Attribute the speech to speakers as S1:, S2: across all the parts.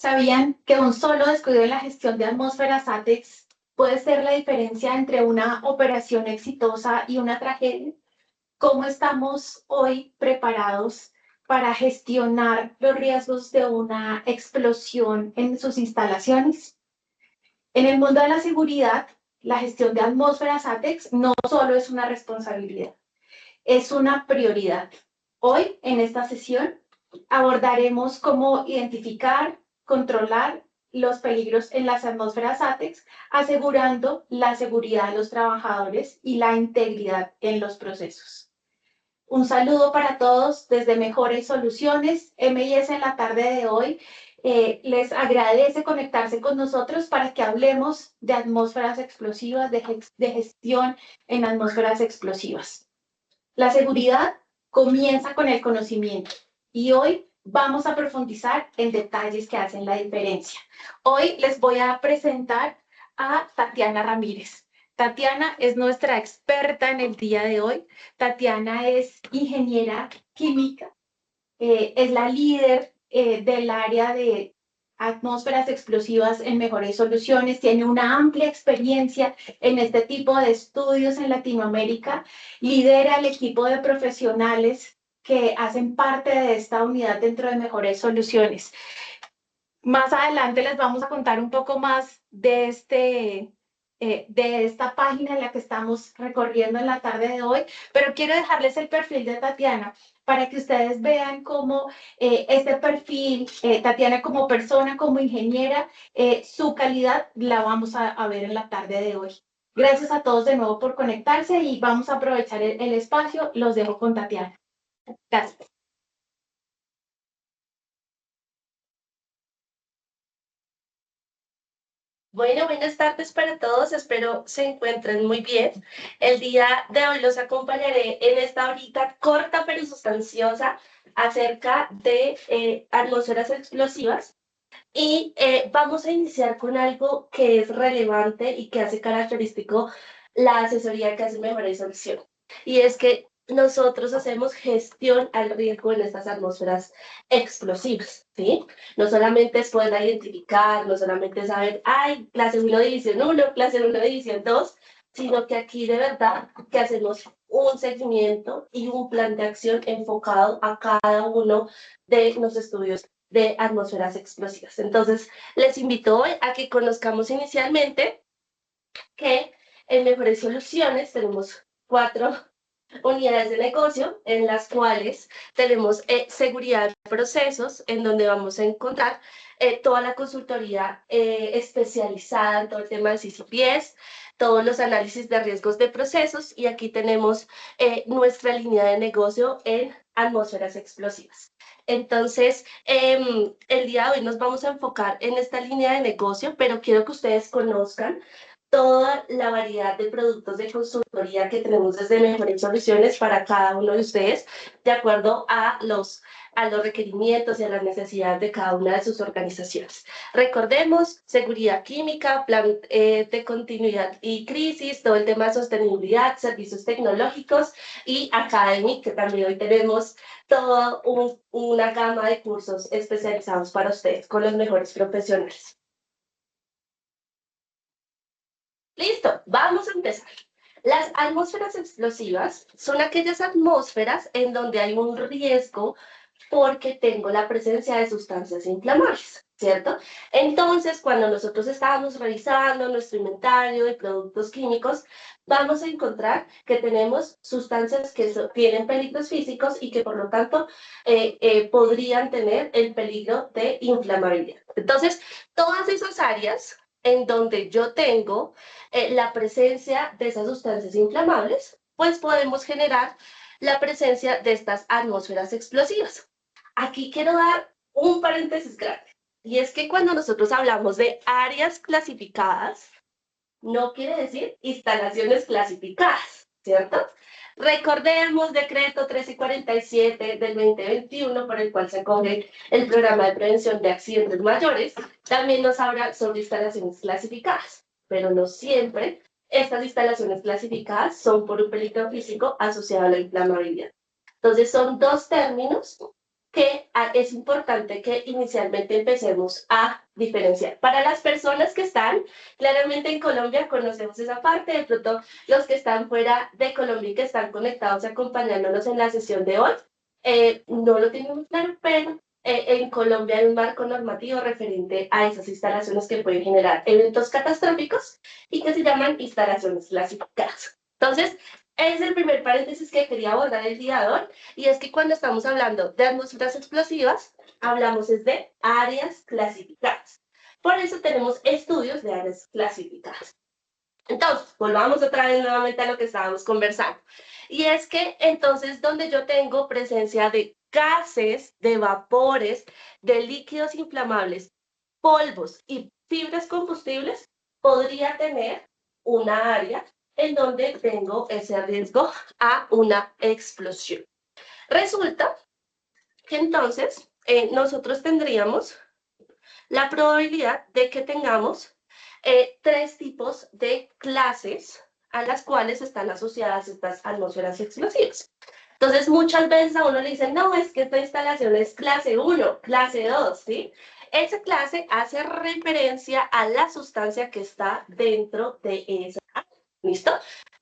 S1: ¿Sabían que un solo descuido en la gestión de atmósferas ATEX puede ser la diferencia entre una operación exitosa y una tragedia? ¿Cómo estamos hoy preparados para gestionar los riesgos de una explosión en sus instalaciones? En el mundo de la seguridad, la gestión de atmósferas ATEX no solo es una responsabilidad, es una prioridad. Hoy, en esta sesión, abordaremos cómo identificar, controlar los peligros en las atmósferas ATEX, asegurando la seguridad de los trabajadores y la integridad en los procesos. Un saludo para todos desde Mejores Soluciones. MIS en la tarde de hoy les agradece conectarse con nosotros para que hablemos de atmósferas explosivas, de gestión en atmósferas explosivas. La seguridad comienza con el conocimiento y hoy vamos a profundizar en detalles que hacen la diferencia. Hoy les voy a presentar a Tatiana Ramírez. Tatiana es nuestra experta en el día de hoy. Tatiana es ingeniera química, es la líder del área de atmósferas explosivas en Mejores Soluciones, tiene una amplia experiencia en este tipo de estudios en Latinoamérica, lidera el equipo de profesionales que hacen parte de esta unidad dentro de Mejores Soluciones. Más adelante les vamos a contar un poco más de esta página en la que estamos recorriendo en la tarde de hoy, pero quiero dejarles el perfil de Tatiana para que ustedes vean cómo este perfil, Tatiana como persona, como ingeniera, su calidad la vamos a ver en la tarde de hoy. Gracias a todos de nuevo por conectarse y vamos a aprovechar el espacio. Los dejo con Tatiana. Gracias.
S2: Bueno, buenas tardes para todos, espero se encuentren muy bien. El día de hoy los acompañaré en esta horita corta pero sustanciosa acerca de atmósferas explosivas y vamos a iniciar con algo que es relevante y que hace característico la asesoría que hace Mejores Soluciones. Y es que nosotros hacemos gestión al riesgo en estas atmósferas explosivas, ¿sí? No solamente es poder identificar, no solamente es saber, ay, clase 1, división 1, clase 1, división 2, sino que aquí de verdad que hacemos un seguimiento y un plan de acción enfocado a cada uno de los estudios de atmósferas explosivas. Entonces, les invito hoy a que conozcamos inicialmente que en Mejores Soluciones tenemos 4 unidades de negocio en las cuales tenemos seguridad de procesos, en donde vamos a encontrar toda la consultoría especializada en todo el tema de CCPS, todos los análisis de riesgos de procesos, y aquí tenemos nuestra línea de negocio en atmósferas explosivas. Entonces, el día de hoy nos vamos a enfocar en esta línea de negocio, pero quiero que ustedes conozcan toda la variedad de productos de consultoría que tenemos desde Mejores Soluciones para cada uno de ustedes, de acuerdo a los requerimientos y a las necesidades de cada una de sus organizaciones. Recordemos, seguridad química, plan de continuidad y crisis, todo el tema de sostenibilidad, servicios tecnológicos y academic, que también hoy tenemos toda una gama de cursos especializados para ustedes con los mejores profesionales. Listo, vamos a empezar. Las atmósferas explosivas son aquellas atmósferas en donde hay un riesgo porque tengo la presencia de sustancias inflamables, ¿cierto? Entonces, cuando nosotros estábamos revisando nuestro inventario de productos químicos, vamos a encontrar que tenemos sustancias que tienen peligros físicos y que por lo tanto podrían tener el peligro de inflamabilidad. Entonces, todas esas áreas en donde yo tengo la presencia de esas sustancias inflamables, pues podemos generar la presencia de estas atmósferas explosivas. Aquí quiero dar un paréntesis grande, y es que cuando nosotros hablamos de áreas clasificadas, no quiere decir instalaciones clasificadas, ¿cierto? Recordemos decreto 1347 del 2021, por el cual se acoge el programa de prevención de accidentes mayores, también nos habla sobre instalaciones clasificadas, pero no siempre estas instalaciones clasificadas son por un peligro físico asociado a la inflamabilidad. Entonces son dos términos que es importante que inicialmente empecemos a diferenciar. Para las personas que están claramente en Colombia, conocemos esa parte, de pronto los que están fuera de Colombia y que están conectados acompañándonos en la sesión de hoy, no lo tienen muy claro, pero en Colombia hay un marco normativo referente a esas instalaciones que pueden generar eventos catastróficos y que se llaman instalaciones clasificadas. Entonces, es el primer paréntesis que quería abordar el día de hoy, y es que cuando estamos hablando de atmósferas explosivas, hablamos es de áreas clasificadas. Por eso tenemos estudios de áreas clasificadas. Entonces, volvamos otra vez nuevamente a lo que estábamos conversando. Y es que entonces donde yo tengo presencia de gases, de vapores, de líquidos inflamables, polvos y fibras combustibles, podría tener una área en donde tengo ese riesgo a una explosión. Resulta que entonces nosotros tendríamos la probabilidad de que tengamos tres tipos de clases a las cuales están asociadas estas atmósferas explosivas. Entonces, muchas veces a uno le dicen, no, es que esta instalación es clase 1, clase 2, ¿sí? Esa clase hace referencia a la sustancia que está dentro de esa. ¿Listo?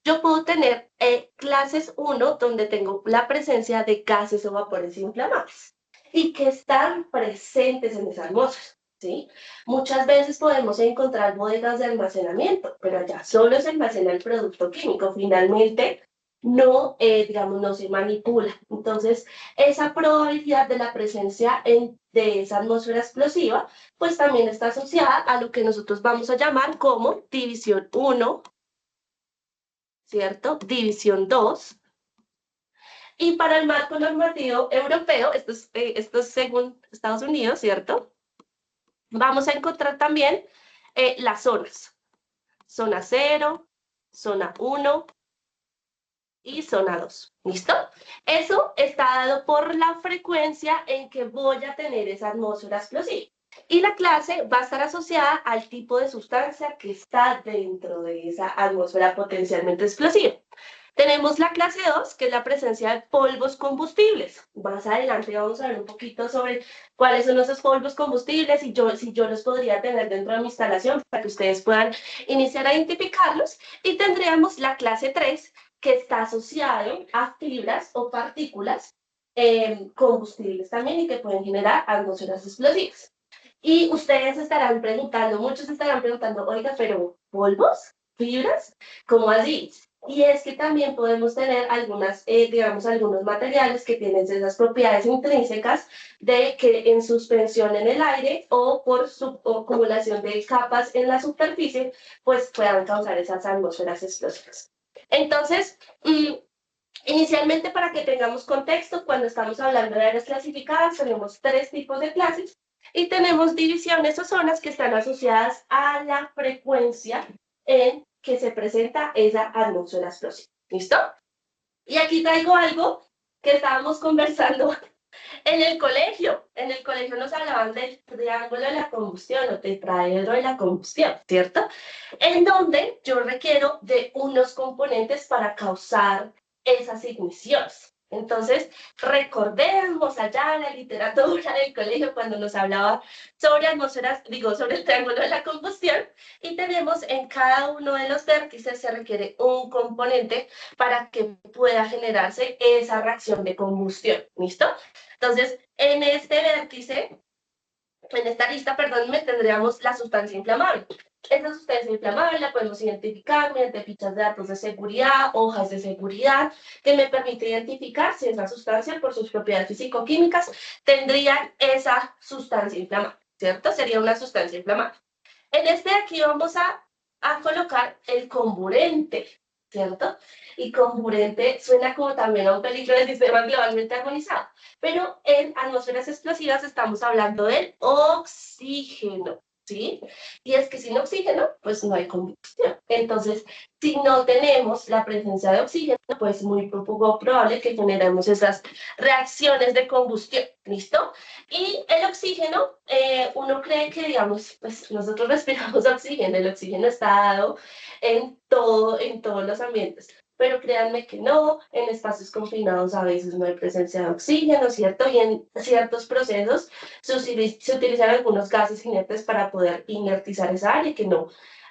S2: Yo puedo tener clases 1 donde tengo la presencia de gases o vapores inflamables y que están presentes en esa atmósfera. ¿Sí? Muchas veces podemos encontrar bodegas de almacenamiento, pero allá solo se almacena el producto químico. Finalmente, no, digamos, no se manipula. Entonces, esa probabilidad de la presencia de esa atmósfera explosiva, pues también está asociada a lo que nosotros vamos a llamar como división 1, ¿cierto? División 2. Y para el marco normativo europeo, esto es según Estados Unidos, ¿cierto? Vamos a encontrar también las zonas. Zona 0, zona 1 y zona 2. ¿Listo? Eso está dado por la frecuencia en que voy a tener esa atmósfera explosiva. Y la clase va a estar asociada al tipo de sustancia que está dentro de esa atmósfera potencialmente explosiva. Tenemos la clase 2, que es la presencia de polvos combustibles. Más adelante vamos a ver un poquito sobre cuáles son esos polvos combustibles y si yo los podría tener dentro de mi instalación para que ustedes puedan iniciar a identificarlos. Y tendríamos la clase 3, que está asociado a fibras o partículas combustibles también y que pueden generar atmósferas explosivas. Y ustedes estarán preguntando, muchos estarán preguntando, oiga, pero ¿polvos? ¿Fibras? ¿Cómo así? Y es que también podemos tener algunas, digamos, algunos materiales que tienen esas propiedades intrínsecas de que en suspensión en el aire o por su acumulación de capas en la superficie, pues puedan causar esas atmósferas explosivas. Entonces, inicialmente, para que tengamos contexto, cuando estamos hablando de áreas clasificadas, tenemos 3 tipos de clases y tenemos divisiones o zonas que están asociadas a la frecuencia en que se presenta esa atmósfera explosiva. ¿Listo? Y aquí traigo algo que estábamos conversando en el colegio. En el colegio nos hablaban del triángulo de la combustión o tetraedro de la combustión, ¿cierto? En donde yo requiero de unos componentes para causar esas igniciones. Entonces, recordemos allá en la literatura del colegio cuando nos hablaba sobre atmósferas, digo, sobre el triángulo de la combustión, y tenemos en cada uno de los vértices se requiere un componente para que pueda generarse esa reacción de combustión. ¿Listo? Entonces, en este vértice, en esta lista, perdón, tendríamos la sustancia inflamable. Esta sustancia inflamable la podemos identificar mediante fichas de datos de seguridad, hojas de seguridad, que me permite identificar si esa sustancia, por sus propiedades físico-químicas, tendría esa sustancia inflamable, ¿cierto? Sería una sustancia inflamable. En este de aquí vamos a colocar el comburente, ¿cierto? Y comburente suena como también a un peligro del sistema globalmente armonizado. Pero en atmósferas explosivas estamos hablando del oxígeno, ¿sí? Y es que sin oxígeno, pues no hay combustión. Entonces, si no tenemos la presencia de oxígeno, pues muy poco probable que generemos esas reacciones de combustión, ¿listo? Y el oxígeno, uno cree que, digamos, pues nosotros respiramos oxígeno, el oxígeno está dado en todos los ambientes. Pero créanme que no, en espacios confinados a veces no hay presencia de oxígeno, ¿cierto? Y en ciertos procesos se utilizan algunos gases inertes para poder inertizar esa área y que no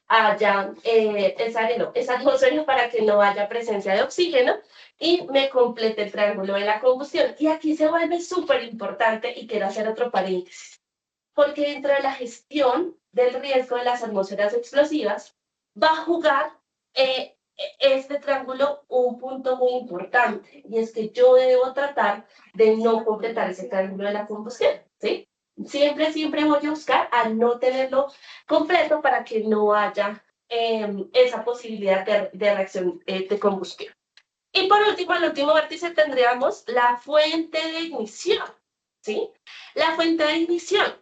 S2: haya, esa área no, esa atmósfera para que no haya presencia de oxígeno y me complete el triángulo de la combustión. Y aquí se vuelve súper importante y quiero hacer otro paréntesis, porque dentro de la gestión del riesgo de las atmósferas explosivas va a jugar este triángulo un punto muy importante, y es que yo debo tratar de no completar ese triángulo de la combustión, ¿sí? Siempre voy a buscar a no tenerlo completo para que no haya esa posibilidad de reacción de combustión. Y por último, el último vértice tendríamos la fuente de ignición, ¿sí? La fuente de ignición.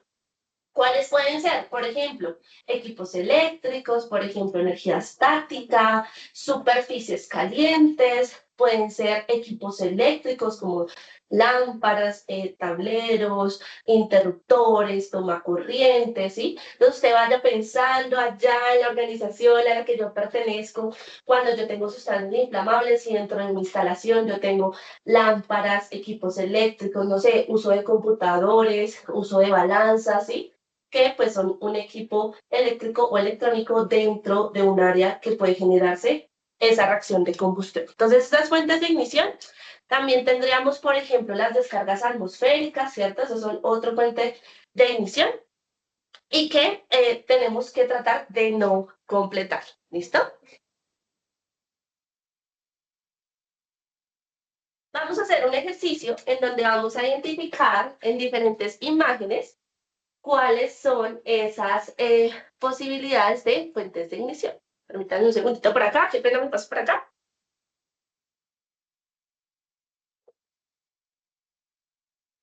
S2: ¿Cuáles pueden ser? Por ejemplo, equipos eléctricos, por ejemplo, energía estática, superficies calientes, pueden ser equipos eléctricos como lámparas, tableros, interruptores, tomacorrientes, ¿sí? Entonces usted vaya pensando allá en la organización a la que yo pertenezco, cuando yo tengo sustancias inflamables y dentro de mi instalación yo tengo lámparas, equipos eléctricos, no sé, uso de computadores, uso de balanzas, ¿sí? Que pues son un equipo eléctrico o electrónico dentro de un área que puede generarse esa reacción de combustión. Entonces, estas fuentes de ignición, también tendríamos, por ejemplo, las descargas atmosféricas, ¿cierto? Esas son otra fuente de ignición y que tenemos que tratar de no completar. ¿Listo? Vamos a hacer un ejercicio en donde vamos a identificar en diferentes imágenes cuáles son esas posibilidades de fuentes de ignición. Permítanme un segundito por acá, qué pena me paso por acá.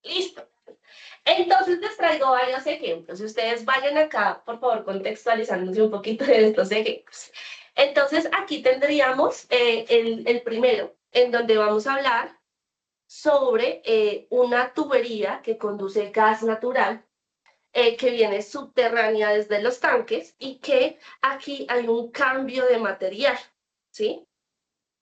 S2: Listo. Entonces les traigo varios ejemplos. Si ustedes vayan acá, por favor, contextualizándose un poquito de estos ejemplos. Entonces aquí tendríamos el primero, en donde vamos a hablar sobre una tubería que conduce gas natural que viene subterránea desde los tanques y que aquí hay un cambio de material, ¿sí?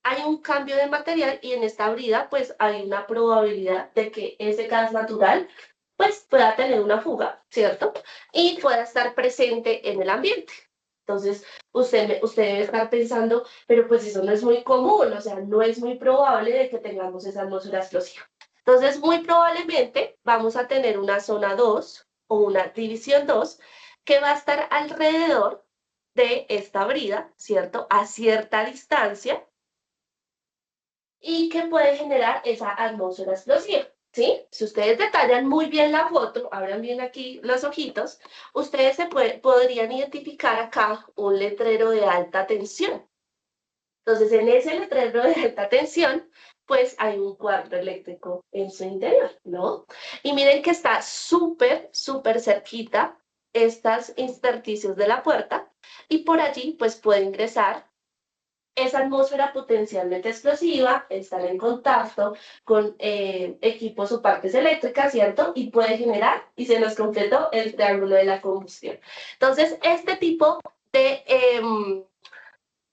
S2: Hay un cambio de material y en esta brida pues hay una probabilidad de que ese gas natural pues pueda tener una fuga, ¿cierto? Y pueda estar presente en el ambiente. Entonces, usted debe estar pensando, pero pues eso no es muy común, o sea, no es muy probable de que tengamos esa atmósfera explosiva. Entonces, muy probablemente vamos a tener una zona 2 o una división 2 que va a estar alrededor de esta brida, ¿cierto? A cierta distancia, y que puede generar esa atmósfera explosiva. ¿Sí? Si ustedes detallan muy bien la foto, abran bien aquí los ojitos, ustedes podrían identificar acá un letrero de alta tensión. Entonces, en ese letrero de alta tensión, pues hay un cuarto eléctrico en su interior, ¿no? Y miren que está súper, súper cerquita estas intersticios de la puerta y por allí, pues puede ingresar esa atmósfera potencialmente explosiva, estar en contacto con equipos o partes eléctricas, ¿cierto? Y puede generar, y se nos completó el triángulo de la combustión. Entonces, este tipo de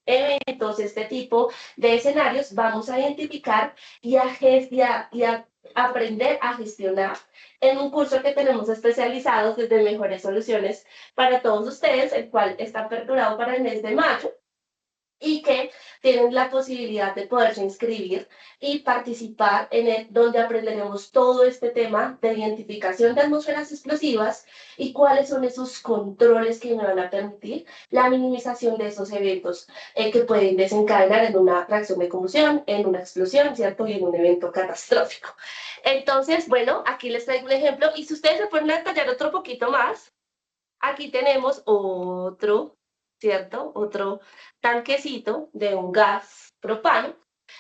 S2: eventos, este tipo de escenarios, vamos a identificar y a aprender a gestionar en un curso que tenemos especializados desde Mejores Soluciones para todos ustedes, el cual está aperturado para el mes de mayo y que tienen la posibilidad de poderse inscribir y participar en el, donde aprenderemos todo este tema de identificación de atmósferas explosivas y cuáles son esos controles que me van a permitir la minimización de esos eventos que pueden desencadenar en una reacción de combustión, en una explosión, ¿cierto? Y en un evento catastrófico. Entonces, bueno, aquí les traigo un ejemplo y si ustedes se pueden detallar otro poquito más, aquí tenemos otro, ¿cierto? Otro tanquecito de un gas propano,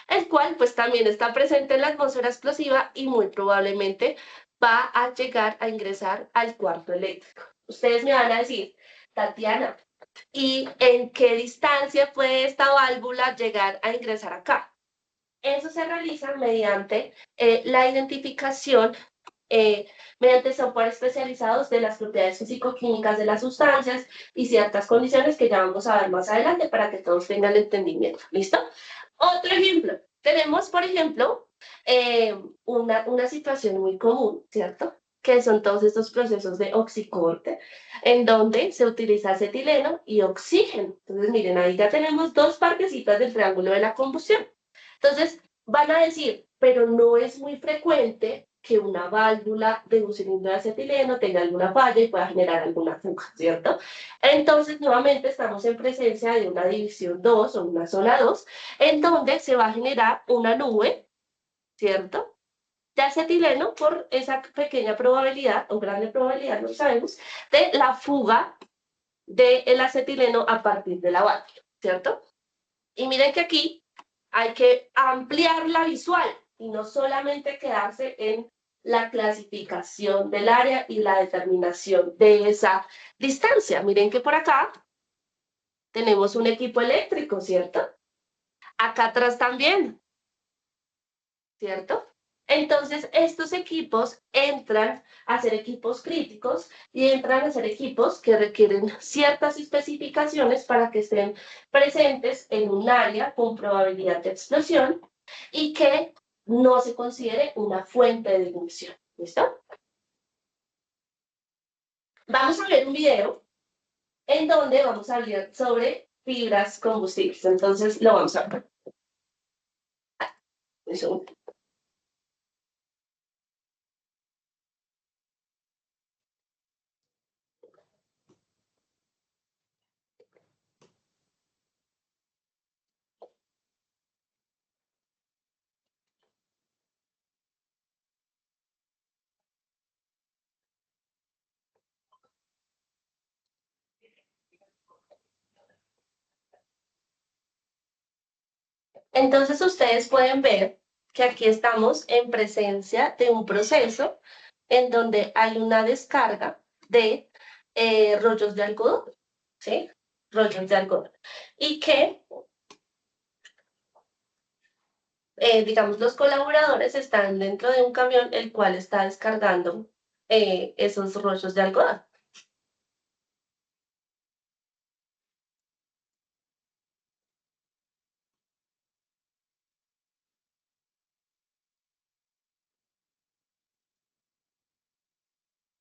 S2: el cual pues también está presente en la atmósfera explosiva y muy probablemente va a llegar a ingresar al cuarto eléctrico. Ustedes me van a decir, Tatiana, ¿y en qué distancia puede esta válvula llegar a ingresar acá? Eso se realiza mediante la identificación eh, mediante software especializados de las propiedades físico-químicas de las sustancias y ciertas condiciones que ya vamos a ver más adelante para que todos tengan entendimiento. ¿Listo? Otro ejemplo. Tenemos, por ejemplo, una situación muy común, ¿cierto? Que son todos estos procesos de oxicorte, en donde se utiliza acetileno y oxígeno. Entonces, miren, ahí ya tenemos dos partecitas del triángulo de la combustión. Entonces, van a decir, pero no es muy frecuente que una válvula de un cilindro de acetileno tenga alguna falla y pueda generar alguna fuga, ¿cierto? Entonces, nuevamente estamos en presencia de una división 2 o una zona 2, en donde se va a generar una nube, ¿cierto? De acetileno por esa pequeña probabilidad, o grande probabilidad, no sabemos, de la fuga del acetileno a partir de la válvula, ¿cierto? Y miren que aquí hay que ampliar la visual y no solamente quedarse en la clasificación del área y la determinación de esa distancia. Miren que por acá tenemos un equipo eléctrico, ¿cierto? Acá atrás también, ¿cierto? Entonces, estos equipos entran a ser equipos críticos y entran a ser equipos que requieren ciertas especificaciones para que estén presentes en un área con probabilidad de explosión y que no se considere una fuente de ignición. ¿Listo? Vamos a ver un video en donde vamos a hablar sobre fibras combustibles. Entonces, lo vamos a ver. Un segundo. Entonces ustedes pueden ver que aquí estamos en presencia de un proceso en donde hay una descarga de rollos de algodón, ¿sí? Rollos de algodón. Y que, digamos, los colaboradores están dentro de un camión el cual está descargando esos rollos de algodón.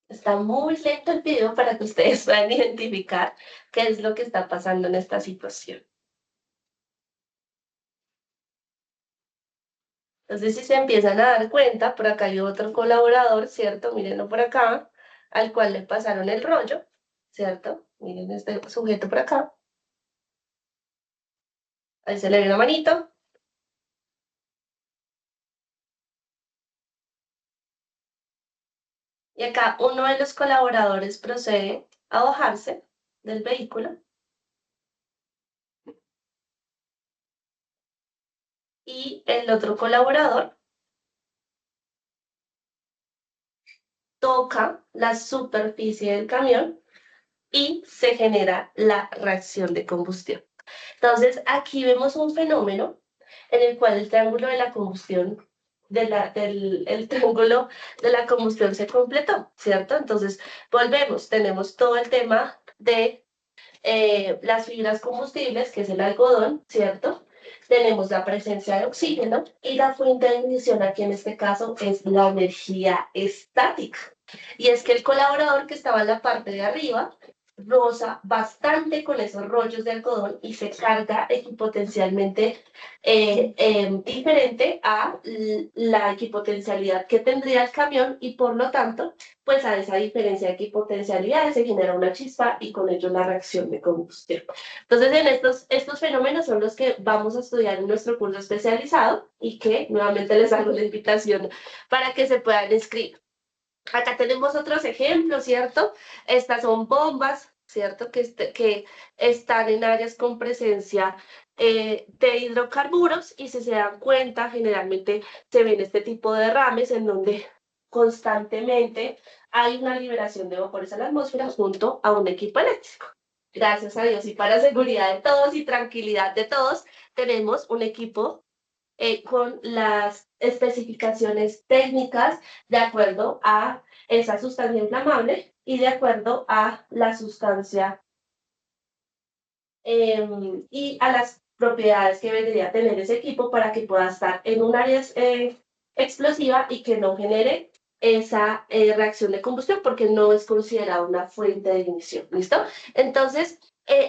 S2: Está muy lento el video para que ustedes puedan identificar qué es lo que está pasando en esta situación. Entonces, si se empiezan a dar cuenta, por acá hay otro colaborador, ¿cierto? Mírenlo por acá, al cual le pasaron el rollo, ¿cierto? Miren este sujeto por acá. Ahí se le ve una manito. acá uno de los colaboradores procede a bajarse del vehículo y el otro colaborador toca la superficie del camión y se genera la reacción de combustión. Entonces, aquí vemos un fenómeno en el cual el triángulo de la combustión, el triángulo de la combustión se completó, ¿cierto? Entonces, volvemos, tenemos todo el tema de las fibras combustibles, que es el algodón, ¿cierto? Tenemos la presencia de oxígeno y la fuente de ignición aquí en este caso es la energía estática. Y es que el colaborador que estaba en la parte de arriba roza bastante con esos rollos de algodón y se carga equipotencialmente diferente a la equipotencialidad que tendría el camión y por lo tanto, pues a esa diferencia de equipotencialidades se genera una chispa y con ello la reacción de combustión. Entonces, en estos fenómenos son los que vamos a estudiar en nuestro curso especializado y que nuevamente les hago la invitación para que se puedan inscribir. Acá tenemos otros ejemplos, ¿cierto? Estas son bombas, ¿cierto? Que están en áreas con presencia de hidrocarburos y si se dan cuenta, generalmente se ven este tipo de derrames en donde constantemente hay una liberación de vapores a la atmósfera junto a un equipo eléctrico. Gracias a Dios y para seguridad de todos y tranquilidad de todos, tenemos un equipo con las especificaciones técnicas de acuerdo a esa sustancia inflamable y de acuerdo a la sustancia y a las propiedades que debería tener ese equipo para que pueda estar en un área explosiva y que no genere esa reacción de combustión porque no es considerada una fuente de ignición. ¿Listo? Entonces,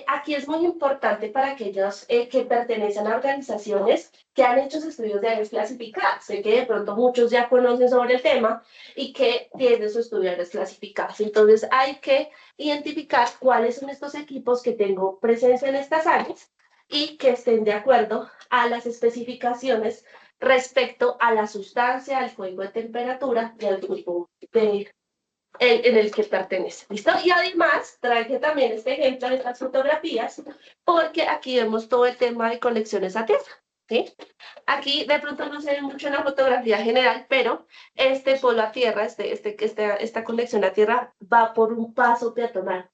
S2: aquí es muy importante para aquellos que pertenecen a organizaciones que han hecho estudios de áreas clasificadas. Sé que de pronto muchos ya conocen sobre el tema y que tienen sus estudios de áreas clasificadas. Entonces, hay que identificar cuáles son estos equipos que tengo presencia en estas áreas y que estén de acuerdo a las especificaciones respecto a la sustancia, al código de temperatura y al grupo en el que pertenece. ¿Listo? Y además traje también este ejemplo de estas fotografías porque aquí vemos todo el tema de conexiones a tierra. ¿Sí? Aquí de pronto no se ve mucho en la fotografía general, pero este polo a tierra, esta conexión a tierra va por un paso peatonal.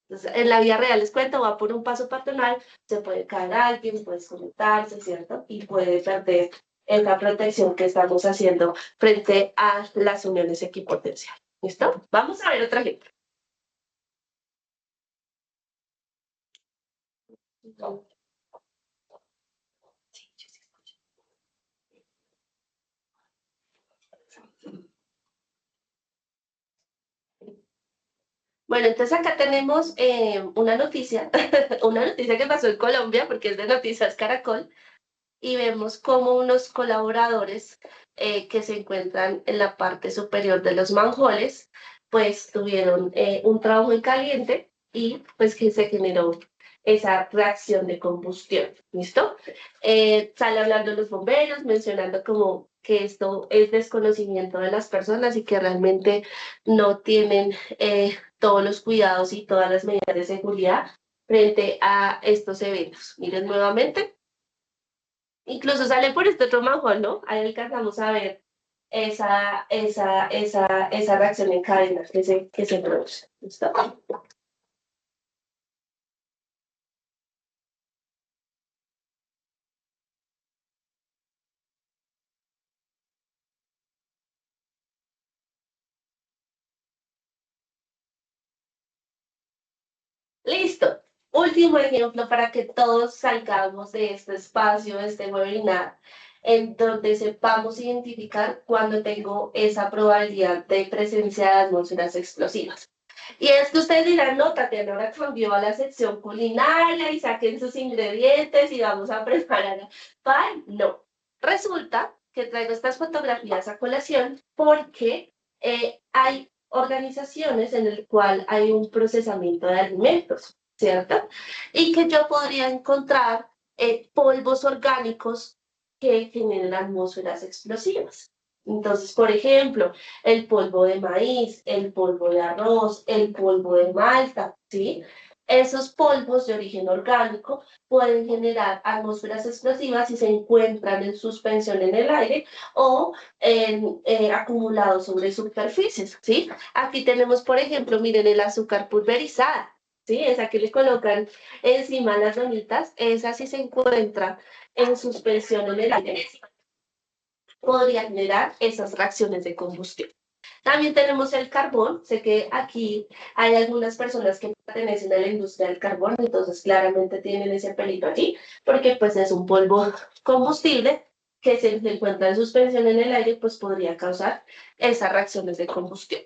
S2: Entonces, en la vida real les cuento, va por un paso peatonal, se puede caer alguien, puede desconectarse, ¿cierto? Y puede perder la protección que estamos haciendo frente a las uniones equipotenciales. ¿Listo? Vamos a ver otro ejemplo. Bueno, entonces acá tenemos una noticia, una noticia que pasó en Colombia, porque es de Noticias Caracol, y vemos cómo unos colaboradores que se encuentran en la parte superior de los manjoles, pues tuvieron un trabajo en caliente y pues que se generó esa reacción de combustión, ¿listo? Sale hablando los bomberos, mencionando como que esto es desconocimiento de las personas y que realmente no tienen todos los cuidados y todas las medidas de seguridad frente a estos eventos. Miren nuevamente. Incluso sale por este otro manjón, ¿no? Ahí alcanzamos a ver esa reacción en cadena que se produce. ¿Listo? Listo. Último ejemplo para que todos salgamos de este espacio, de este webinar, en donde sepamos identificar cuando tengo esa probabilidad de presencia de atmósferas explosivas. Y es que ustedes dirán, no, Tatiana, ahora cambió a la sección culinaria y saquen sus ingredientes y vamos a preparar pan. No. Resulta que traigo estas fotografías a colación porque hay organizaciones en el cual hay un procesamiento de alimentos, ¿cierto? Y que yo podría encontrar polvos orgánicos que generen atmósferas explosivas. Entonces, por ejemplo, el polvo de maíz, el polvo de arroz, el polvo de malta, ¿sí? Esos polvos de origen orgánico pueden generar atmósferas explosivas si se encuentran en suspensión en el aire o acumulados sobre superficies, ¿sí? Aquí tenemos, por ejemplo, miren el azúcar pulverizada, ¿sí? Esa que le colocan encima las donitas, esa sí se encuentra en suspensión en el aire, podría generar esas reacciones de combustión. También tenemos el carbón. Sé que aquí hay algunas personas que pertenecen a la industria del carbón, entonces claramente tienen ese pelito allí, porque pues es un polvo combustible que se encuentra en suspensión en el aire, pues podría causar esas reacciones de combustión.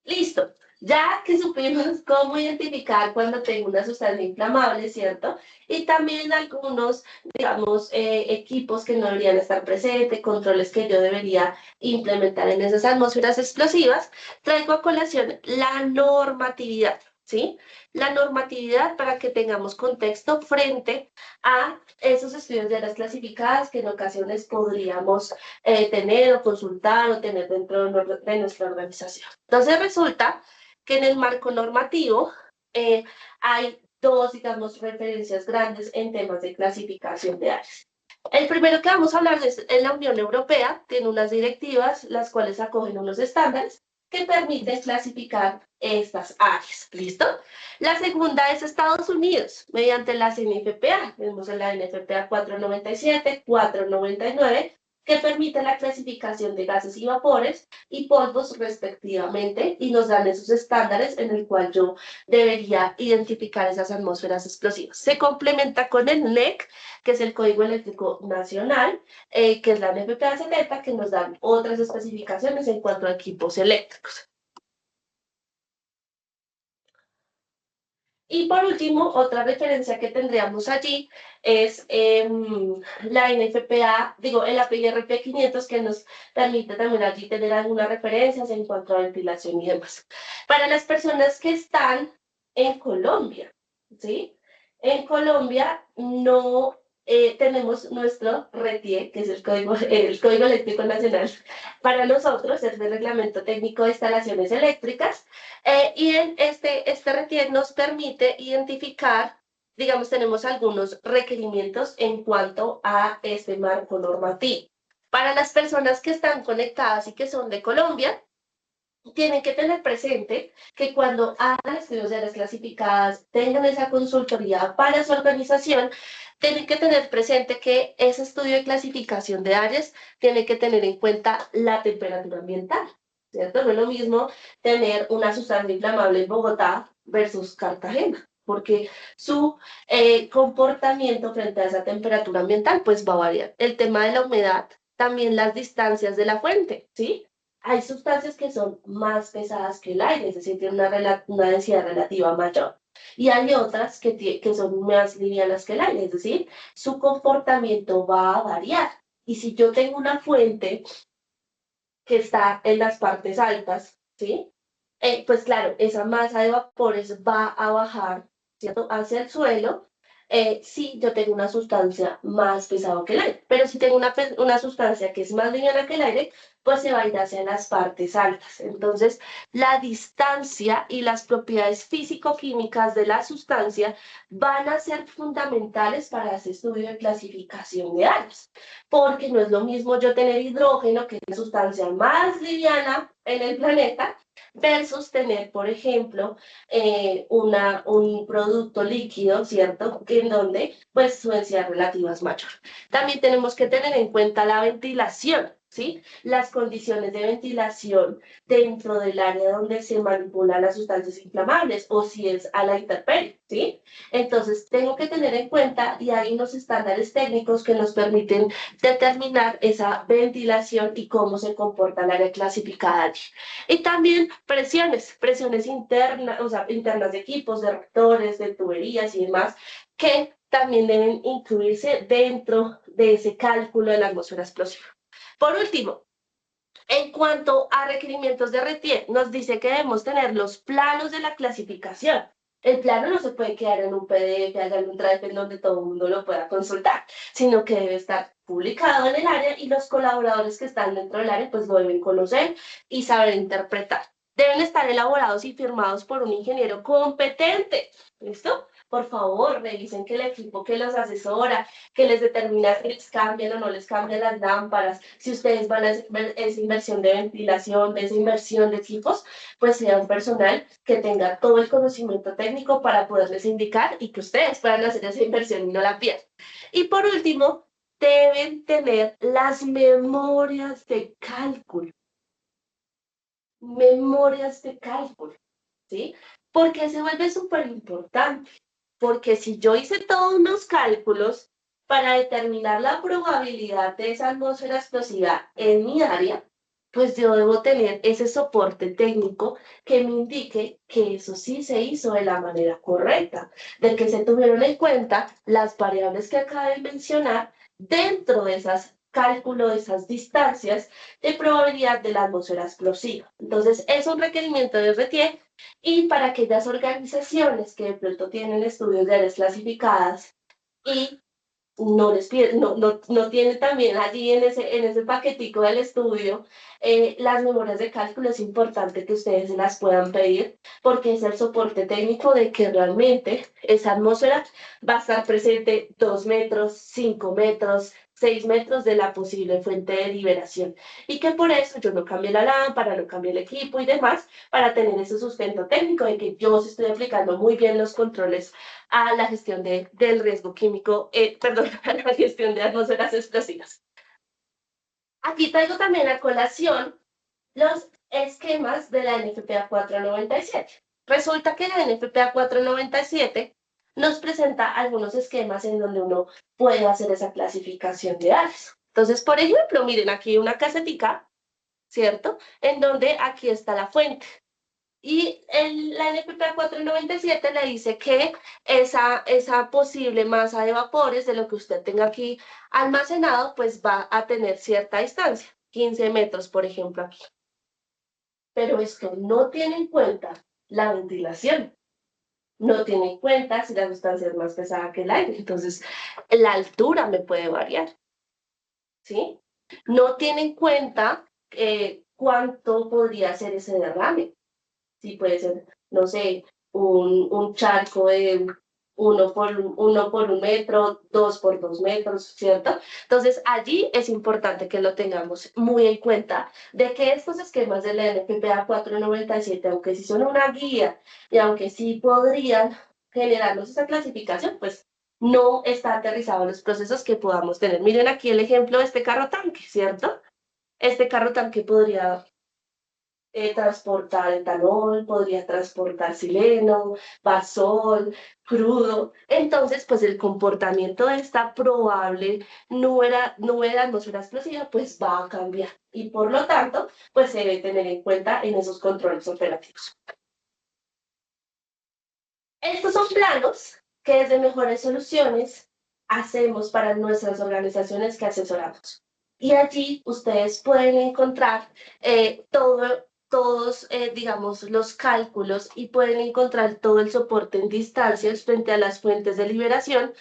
S2: Listo. Ya que supimos cómo identificar cuando tengo una sustancia inflamable, ¿cierto? Y también algunos, digamos, equipos que no deberían estar presentes, controles que yo debería implementar en esas atmósferas explosivas, traigo a colación la normatividad, ¿sí? La normatividad para que tengamos contexto frente a esos estudios de áreas clasificadas que en ocasiones podríamos tener o consultar o tener dentro de nuestra organización. Entonces resulta que en el marco normativo hay dos, digamos, referencias grandes en temas de clasificación de áreas. El primero que vamos a hablar es en la Unión Europea, tiene unas directivas, las cuales acogen unos estándares que permiten clasificar estas áreas. ¿Listo? La segunda es Estados Unidos, mediante las NFPA. Tenemos la NFPA 497, 499, que permite la clasificación de gases y vapores y polvos respectivamente, y nos dan esos estándares en el cual yo debería identificar esas atmósferas explosivas. Se complementa con el NEC, que es el Código Eléctrico Nacional, que es la NFPA 70, que nos dan otras especificaciones en cuanto a equipos eléctricos. Y por último, otra referencia que tendríamos allí es la NFPA, digo, el APIRP 500, que nos permite también allí tener algunas referencias en cuanto a ventilación y demás. Para las personas que están en Colombia, ¿sí? En Colombia no tenemos nuestro RETIE, que es el Código Eléctrico Nacional. Para nosotros es el Reglamento Técnico de Instalaciones Eléctricas, y en este RETIE nos permite identificar, digamos, tenemos algunos requerimientos en cuanto a este marco normativo. Para las personas que están conectadas y que son de Colombia, tienen que tener presente que cuando hagan estudios de áreas clasificadas, tengan esa consultoría para su organización, tienen que tener presente que ese estudio de clasificación de áreas tiene que tener en cuenta la temperatura ambiental, ¿cierto? No es lo mismo tener una sustancia inflamable en Bogotá versus Cartagena, porque su comportamiento frente a esa temperatura ambiental pues va a variar. El tema de la humedad, también las distancias de la fuente, ¿sí? Hay sustancias que son más pesadas que el aire, es decir, tienen una densidad relativa mayor. Y hay otras que son más livianas que el aire, es decir, su comportamiento va a variar. Y si yo tengo una fuente que está en las partes altas, ¿sí? Pues claro, esa masa de vapores va a bajar, ¿cierto? Hacia el suelo, si yo tengo una sustancia más pesada que el aire. Pero si tengo una sustancia que es más liviana que el aire, pues se va a ir hacia las partes altas. Entonces, la distancia y las propiedades físico-químicas de la sustancia van a ser fundamentales para ese estudio de clasificación de áreas, porque no es lo mismo yo tener hidrógeno, que es la sustancia más liviana en el planeta, versus tener, por ejemplo, un producto líquido, ¿cierto? En donde, pues, su densidad relativa es mayor. También tenemos que tener en cuenta la ventilación, ¿sí? Las condiciones de ventilación dentro del área donde se manipulan las sustancias inflamables o si es a la intemperie, ¿sí? Entonces, tengo que tener en cuenta, y hay unos estándares técnicos que nos permiten determinar esa ventilación y cómo se comporta el área clasificada allí. Y también presiones internas, o sea, internas de equipos, de reactores, de tuberías y demás, que también deben incluirse dentro de ese cálculo de la atmósfera explosiva. Por último, en cuanto a requerimientos de RETIE, nos dice que debemos tener los planos de la clasificación. El plano no se puede quedar en un PDF, hagan un drive en donde todo el mundo lo pueda consultar, sino que debe estar publicado en el área y los colaboradores que están dentro del área pues lo deben conocer y saber interpretar. Deben estar elaborados y firmados por un ingeniero competente. ¿Listo? Por favor, revisen que el equipo que los asesora, que les determina si les cambian o no les cambian las lámparas, si ustedes van a hacer esa inversión de ventilación, de esa inversión de equipos, pues sea un personal que tenga todo el conocimiento técnico para poderles indicar y que ustedes puedan hacer esa inversión y no la pierdan. Y por último, deben tener las memorias de cálculo. Memorias de cálculo, ¿sí? Porque se vuelve súper importante. Porque si yo hice todos unos cálculos para determinar la probabilidad de esa atmósfera explosiva en mi área, pues yo debo tener ese soporte técnico que me indique que eso sí se hizo de la manera correcta, de que se tuvieron en cuenta las variables que acabo de mencionar dentro de esas cálculos, de esas distancias de probabilidad de la atmósfera explosiva. Entonces, es un requerimiento de RTE y para aquellas organizaciones que de pronto tienen estudios de áreas clasificadas y no les pide, no tiene también allí en ese paquetico del estudio las memorias de cálculo, es importante que ustedes se las puedan pedir porque es el soporte técnico de que realmente esa atmósfera va a estar presente 2 metros, 5 metros, 6 metros de la posible fuente de liberación y que por eso yo no cambie la lámpara, no cambie el equipo y demás para tener ese sustento técnico de que yo estoy aplicando muy bien los controles a la gestión del riesgo químico, perdón, a la gestión de atmósferas explosivas. Aquí traigo también a colación los esquemas de la NFPA 497. Resulta que la NFPA 497 nos presenta algunos esquemas en donde uno puede hacer esa clasificación de áreas. Entonces, por ejemplo, miren aquí una casetica, ¿cierto? En donde aquí está la fuente. Y la NFPA 497 le dice que esa posible masa de vapores de lo que usted tenga aquí almacenado, pues va a tener cierta distancia, 15 metros, por ejemplo, aquí. Pero esto no tiene en cuenta la ventilación, no tiene en cuenta si la sustancia es más pesada que el aire, entonces la altura me puede variar, ¿sí? No tiene en cuenta cuánto podría ser ese derrame. Sí, puede ser, no sé, un charco de 1 por 1 metro, 2 por 2 metros, ¿cierto? Entonces, allí es importante que lo tengamos muy en cuenta de que estos esquemas de la NFPA 497, aunque sí son una guía y aunque sí podrían generarnos esa clasificación, pues no está aterrizado en los procesos que podamos tener. Miren aquí el ejemplo de este carro tanque, ¿cierto? Este carro tanque podría transportar etanol, podría transportar sileno, basol, crudo. Entonces, pues el comportamiento de esta probable nube de atmósfera explosiva, pues va a cambiar. Y por lo tanto, pues se debe tener en cuenta en esos controles operativos. Estos son planos que desde Mejores Soluciones hacemos para nuestras organizaciones que asesoramos. Y allí ustedes pueden encontrar todos, digamos, los cálculos y pueden encontrar todo el soporte en distancias frente a las fuentes de liberación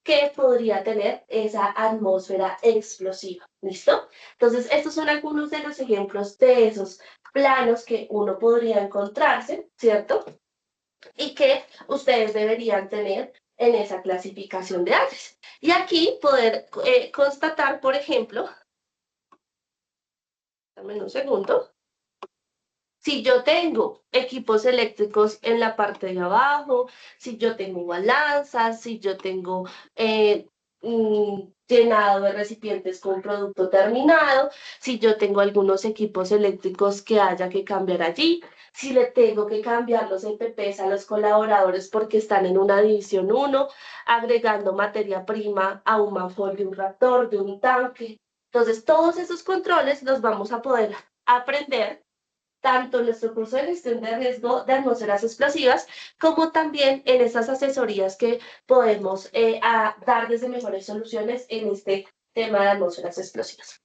S2: que podría tener esa atmósfera explosiva. ¿Listo? Entonces, estos son algunos de los ejemplos de esos planos que uno podría encontrarse, ¿cierto? Y que ustedes deberían tener en esa clasificación de áreas. Y aquí poder constatar, por ejemplo, dame un segundo, si yo tengo equipos eléctricos en la parte de abajo, si yo tengo balanzas, si yo tengo llenado de recipientes con producto terminado, si yo tengo algunos equipos eléctricos que haya que cambiar allí, si le tengo que cambiar los EPPs a los colaboradores porque están en una división 1, agregando materia prima a un manifold de un reactor, de un tanque. Entonces, todos esos controles los vamos a poder aprender tanto en nuestro curso de gestión de riesgo de atmósferas explosivas, como también en esas asesorías que podemos dar desde Mejores Soluciones en este tema de atmósferas explosivas.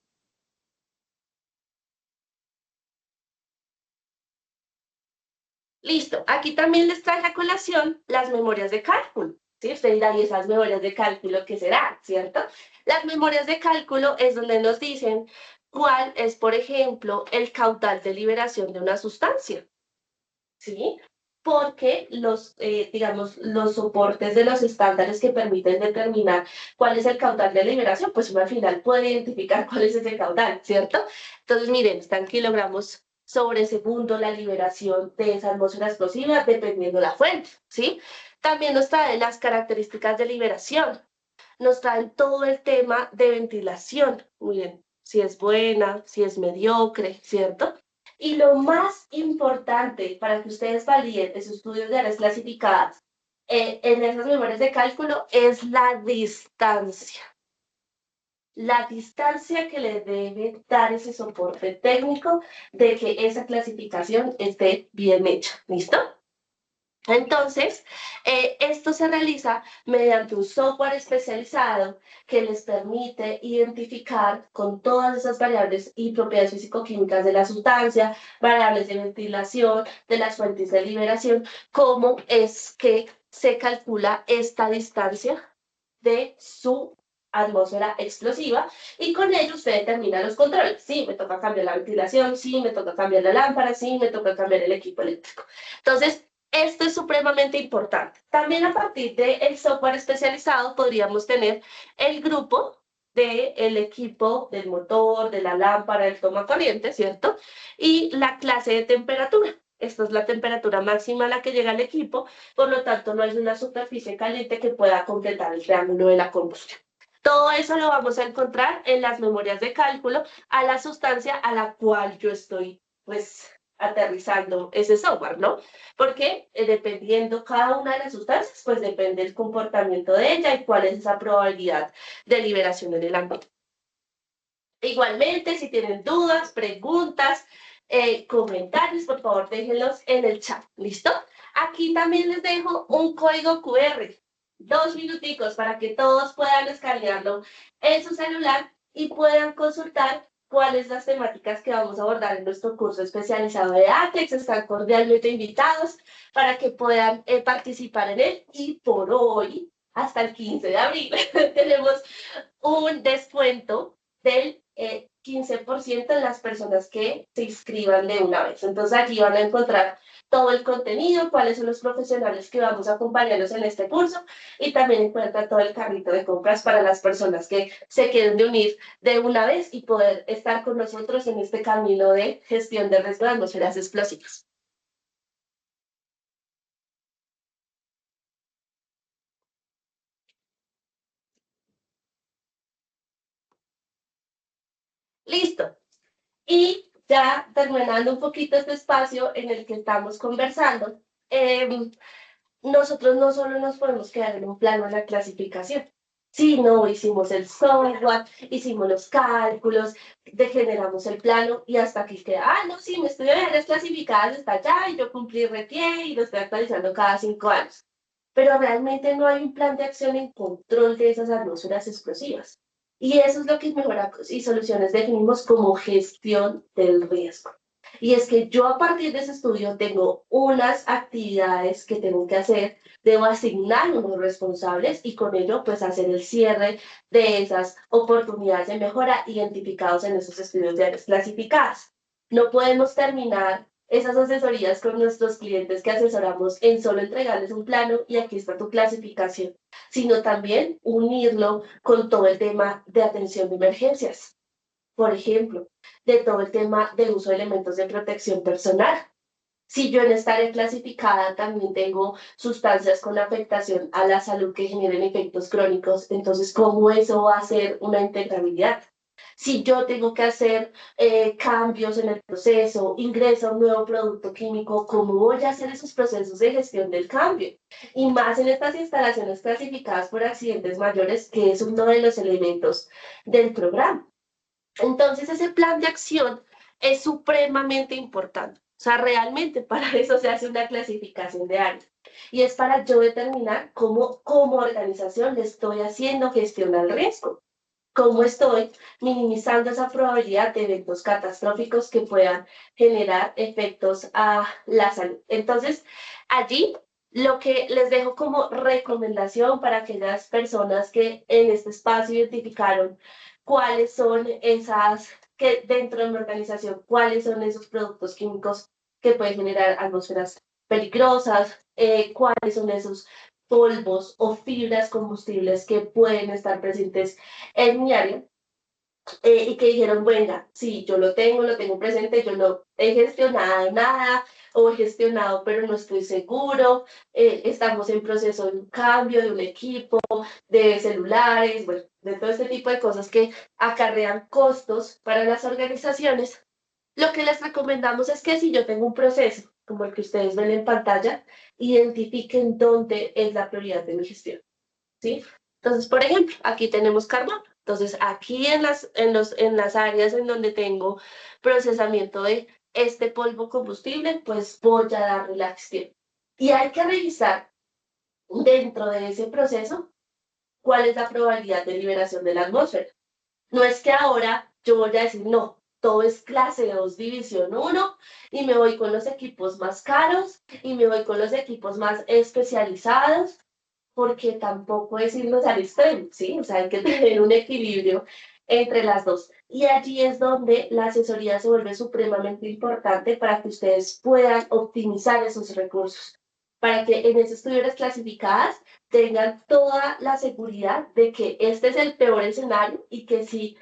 S2: Listo, aquí también les traje a colación las memorias de cálculo. ¿Sí? Usted dirá, ¿y esas memorias de cálculo qué serán? ¿Cierto? Las memorias de cálculo es donde nos dicen cuál es, por ejemplo, el caudal de liberación de una sustancia. ¿Sí? Porque digamos, los soportes de los estándares que permiten determinar cuál es el caudal de liberación, pues uno al final puede identificar cuál es ese caudal, ¿cierto? Entonces, miren, están kilogramos sobre segundo la liberación de esa atmósfera explosiva, dependiendo la fuente, ¿sí? También nos trae las características de liberación, nos traen todo el tema de ventilación, miren, si es buena, si es mediocre, ¿cierto? Y lo más importante para que ustedes validen esos estudios de áreas clasificadas en esas memorias de cálculo es la distancia. La distancia que le debe dar ese soporte técnico de que esa clasificación esté bien hecha. ¿Listo? Entonces, esto se realiza mediante un software especializado que les permite identificar con todas esas variables y propiedades físico-químicas de la sustancia, variables de ventilación, de las fuentes de liberación, cómo es que se calcula esta distancia de su atmósfera explosiva y con ello usted determina los controles. Sí, me toca cambiar la ventilación, sí, me toca cambiar la lámpara, sí, me toca cambiar el equipo eléctrico. Entonces, esto es supremamente importante. También a partir del software especializado podríamos tener el grupo del equipo, del motor, de la lámpara, del toma corriente, ¿cierto? Y la clase de temperatura. Esta es la temperatura máxima a la que llega el equipo, por lo tanto no hay una superficie caliente que pueda completar el triángulo de la combustión. Todo eso lo vamos a encontrar en las memorias de cálculo a la sustancia a la cual yo estoy, pues, aterrizando ese software, ¿no? Porque dependiendo cada una de las sustancias, pues depende el comportamiento de ella y cuál es esa probabilidad de liberación en el ambiente. Igualmente, si tienen dudas, preguntas, comentarios, por favor, déjenlos en el chat. ¿Listo? Aquí también les dejo un código QR. 2 minuticos para que todos puedan escanearlo en su celular y puedan consultar cuáles las temáticas que vamos a abordar en nuestro curso especializado de ATEX. Están cordialmente invitados para que puedan participar en él. Y por hoy, hasta el 15 de abril, tenemos un descuento del 15% en las personas que se inscriban de una vez. Entonces allí van a encontrar todo el contenido, cuáles son los profesionales que vamos a acompañarlos en este curso y también encuentran todo el carrito de compras para las personas que se quieren de unir de una vez y poder estar con nosotros en este camino de gestión de riesgo de atmósferas explosivas. Listo. Y ya terminando un poquito este espacio en el que estamos conversando, nosotros no solo nos podemos quedar en un plano de la clasificación, sino hicimos el software, hicimos los cálculos, degeneramos el plano y hasta aquí queda, no, sí, mi estudio de áreas clasificadas está allá y yo cumplí RETIE y lo estoy actualizando cada 5 años. Pero realmente no hay un plan de acción en control de esas atmósferas explosivas. Y eso es lo que Mejora y Soluciones definimos como gestión del riesgo. Y es que yo a partir de ese estudio tengo unas actividades que tengo que hacer, debo asignar unos responsables y con ello pues hacer el cierre de esas oportunidades de mejora identificados en esos estudios de áreas clasificadas. No podemos terminar esas asesorías con nuestros clientes que asesoramos en solo entregarles un plano y aquí está tu clasificación, sino también unirlo con todo el tema de atención de emergencias. Por ejemplo, de todo el tema del uso de elementos de protección personal. Si yo en esta área clasificada también tengo sustancias con afectación a la salud que generen efectos crónicos, entonces, ¿cómo eso va a ser una integrabilidad? Si yo tengo que hacer cambios en el proceso, ingresa un nuevo producto químico, ¿cómo voy a hacer esos procesos de gestión del cambio? Y más en estas instalaciones clasificadas por accidentes mayores, que es uno de los elementos del programa. Entonces, ese plan de acción es supremamente importante. O sea, realmente para eso se hace una clasificación de áreas. Y es para yo determinar cómo como organización le estoy haciendo gestión al riesgo. cómo estoy minimizando esa probabilidad de eventos catastróficos que puedan generar efectos a la salud. Entonces, allí lo que les dejo como recomendación para aquellas personas que en este espacio identificaron cuáles son esas, que dentro de mi organización, cuáles son esos productos químicos que pueden generar atmósferas peligrosas, cuáles son esos polvos o fibras combustibles que pueden estar presentes en mi área, y que dijeron, bueno, sí, yo lo tengo presente, yo no he gestionado nada o he gestionado, pero no estoy seguro, estamos en proceso de un cambio de un equipo, de celulares, bueno, de todo este tipo de cosas que acarrean costos para las organizaciones. Lo que les recomendamos es que si yo tengo un proceso, como el que ustedes ven en pantalla, identifiquen dónde es la prioridad de mi gestión, ¿sí? Entonces, por ejemplo, aquí tenemos carbón. Entonces, aquí en las áreas en donde tengo procesamiento de este polvo combustible, pues voy a darle la gestión. Y hay que revisar dentro de ese proceso cuál es la probabilidad de liberación de la atmósfera. No es que ahora yo voy a decir, no, todo es clase 2, división 1, y me voy con los equipos más caros, y me voy con los equipos más especializados, porque tampoco es irnos al extremo, ¿sí? O sea, hay que tener un equilibrio entre las dos. Y allí es donde la asesoría se vuelve supremamente importante para que ustedes puedan optimizar esos recursos, para que en esas estudios clasificadas tengan toda la seguridad de que este es el peor escenario y que si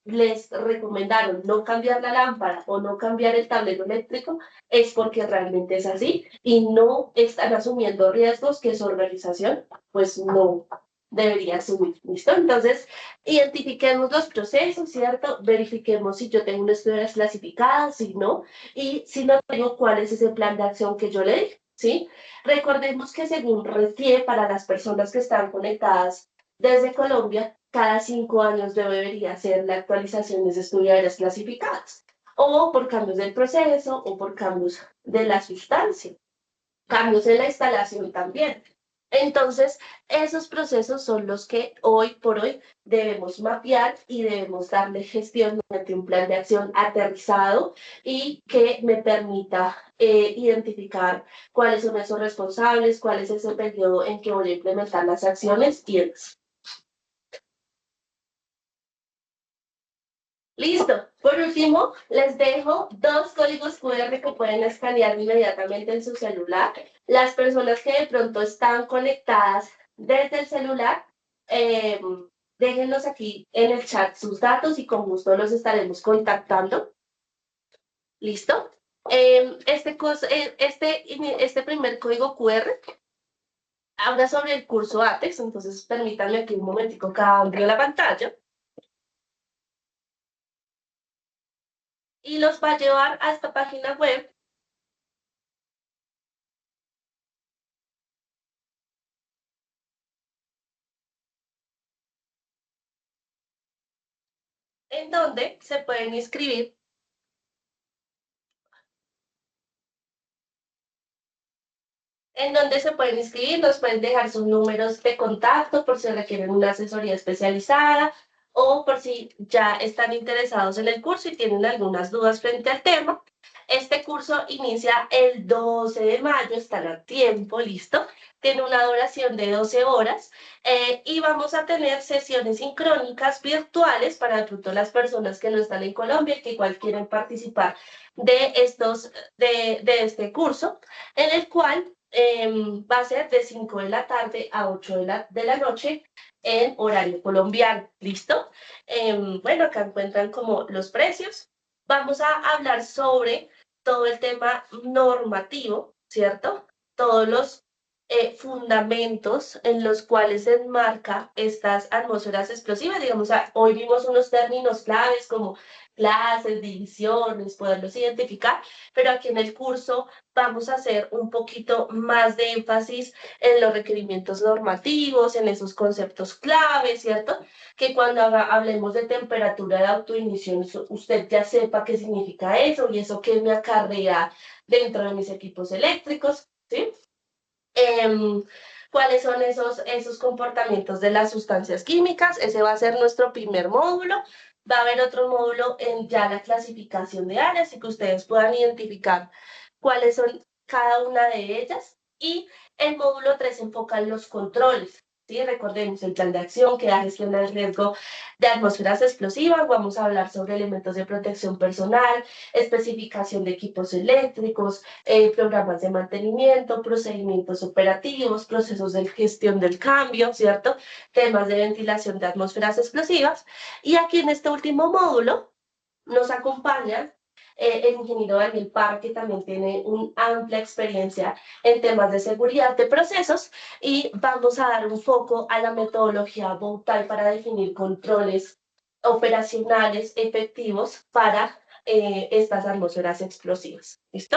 S2: les recomendaron no cambiar la lámpara o no cambiar el tablero eléctrico, es porque realmente es así y no están asumiendo riesgos que su organización pues no debería asumir. ¿Listo? Entonces, identifiquemos los procesos, ¿cierto? Verifiquemos si yo tengo una estudio clasificada, si no, y si no tengo, cuál es ese plan de acción que yo le di, ¿sí? Recordemos que según RETIE, para las personas que están conectadas desde Colombia, cada 5 años debería hacer la actualización de esas estudios clasificadas, o por cambios del proceso, o por cambios de la sustancia, cambios en la instalación también. Entonces, esos procesos son los que hoy por hoy debemos mapear y debemos darle gestión mediante un plan de acción aterrizado y que me permita identificar cuáles son esos responsables, cuál es ese periodo en que voy a implementar las acciones y demás. Listo. Por último, les dejo 2 códigos QR que pueden escanear inmediatamente en su celular. Las personas que de pronto están conectadas desde el celular, déjenlos aquí en el chat sus datos y con gusto los estaremos contactando. ¿Listo? Este primer código QR habla sobre el curso ATEX, entonces permítanme aquí un momentico cambio la pantalla. Y los va a llevar a esta página web en donde se pueden inscribir. En donde se pueden inscribir, nos pueden dejar sus números de contacto por si requieren una asesoría especializada o por si ya están interesados en el curso y tienen algunas dudas frente al tema. Este curso inicia el 12 de mayo, están a tiempo, listo. Tiene una duración de 12 horas y vamos a tener sesiones sincrónicas virtuales para todas las personas que no están en Colombia y que igual quieren participar de este curso, en el cual va a ser de 5 de la tarde a 8 de la noche en horario colombiano. ¿Listo? Bueno, acá encuentran como los precios. Vamos a hablar sobre todo el tema normativo, ¿cierto? Todos los fundamentos en los cuales se enmarca estas atmósferas explosivas. Digamos, hoy vimos unos términos claves como clases, divisiones, poderlos identificar, pero aquí en el curso vamos a hacer un poquito más de énfasis en los requerimientos normativos, en esos conceptos claves, ¿cierto? Que cuando hablemos de temperatura de autoignición, usted ya sepa qué significa eso y eso qué me acarrea dentro de mis equipos eléctricos, ¿sí? cuáles son esos comportamientos de las sustancias químicas. Ese va a ser nuestro primer módulo. Va a haber otro módulo en ya la clasificación de áreas y que ustedes puedan identificar cuáles son cada una de ellas. Y el módulo 3 enfoca en los controles. ¿Sí? Recordemos el plan de acción que da gestión del riesgo de atmósferas explosivas. Vamos a hablar sobre elementos de protección personal, especificación de equipos eléctricos, programas de mantenimiento, procedimientos operativos, procesos de gestión del cambio, ¿cierto? Temas de ventilación de atmósferas explosivas. Y aquí en este último módulo nos acompaña el ingeniero Daniel Parr, que también tiene una amplia experiencia en temas de seguridad de procesos, y vamos a dar un foco a la metodología Bowtie para definir controles operacionales efectivos para estas atmósferas explosivas. ¿Listo?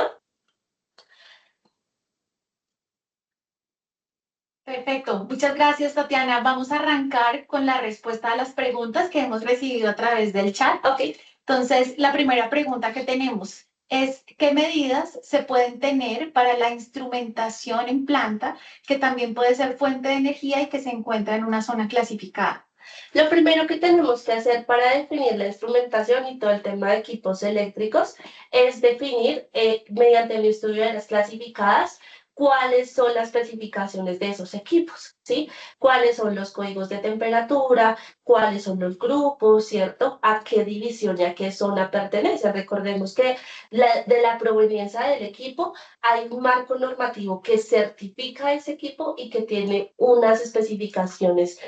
S1: Perfecto, muchas gracias, Tatiana. Vamos a arrancar con la respuesta a las preguntas que hemos recibido a través del chat.
S2: Ok.
S1: Entonces, la primera pregunta que tenemos es, ¿qué medidas se pueden tener para la instrumentación en planta, que también puede ser fuente de energía y que se encuentra en una zona clasificada?
S2: Lo primero que tenemos que hacer para definir la instrumentación y todo el tema de equipos eléctricos es definir, mediante el estudio de las clasificadas, cuáles son las especificaciones de esos equipos, ¿sí? Cuáles son los códigos de temperatura, cuáles son los grupos, ¿cierto? A qué división y a qué zona pertenece. Recordemos que de la proveniencia del equipo hay un marco normativo que certifica ese equipo y que tiene unas especificaciones